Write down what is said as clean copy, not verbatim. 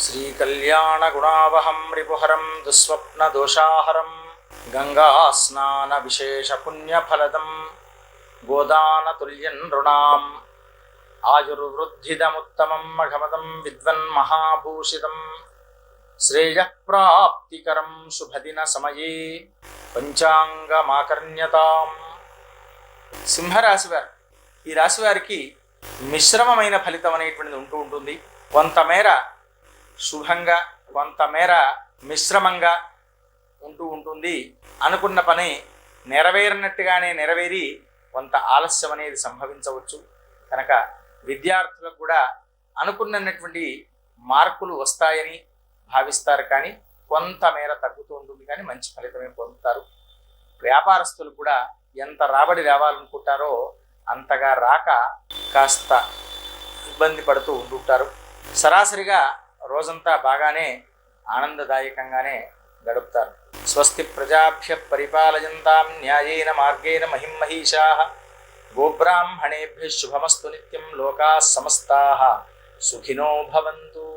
శ్రీకళ్యాణగుణావహం రిపుహరం దుస్వప్నదోషాహరం గంగాస్నానవిశేషపుణ్యఫలదం గోదానతుల్యం నృణాం ఆయుర్వృద్ధిదముత్తమం మఘమదం విద్వన్మహాభూషితం శ్రేయఃప్రాప్తికరం శుభదిన సమయే పంచాంగమాకర్ణ్యతాం. సింహరాశి వారు, ఈ రాశి వారికి మిశ్రమమైన ఫలితం అనేటువంటిది ఉంటూ ఉంటుంది. కొంతమేర శుభంగా, కొంతమేర మిశ్రమంగా ఉంటూ ఉంటుంది. అనుకున్న పని నెరవేరినట్టుగానే నెరవేరి కొంత ఆలస్యం అనేది సంభవించవచ్చు. కనుక విద్యార్థులకు కూడా అనుకున్నటువంటి మార్కులు వస్తాయని భావిస్తారు, కానీ కొంతమేర తగ్గుతూ ఉంటుంది, కానీ మంచి ఫలితమే పొందుతారు. వ్యాపారస్తులు కూడా ఎంత రాబడి రావాలనుకుంటారో అంతగా రాక కాస్త ఇబ్బంది పడుతూ ఉంటుంటారు. సరాసరిగా రోజంతా బాగానే ఆనందదాయకంగానే గడుపుతారు. స్వస్తి ప్రజాభ్య పరిపాలయంతాం న్యాయేన మార్గేణ మహిం మహిషాః గోబ్రాహ్మణేభ్యః శుభమస్తు నిత్యం లోకాః సమస్తాః సుఖినో భవంతు.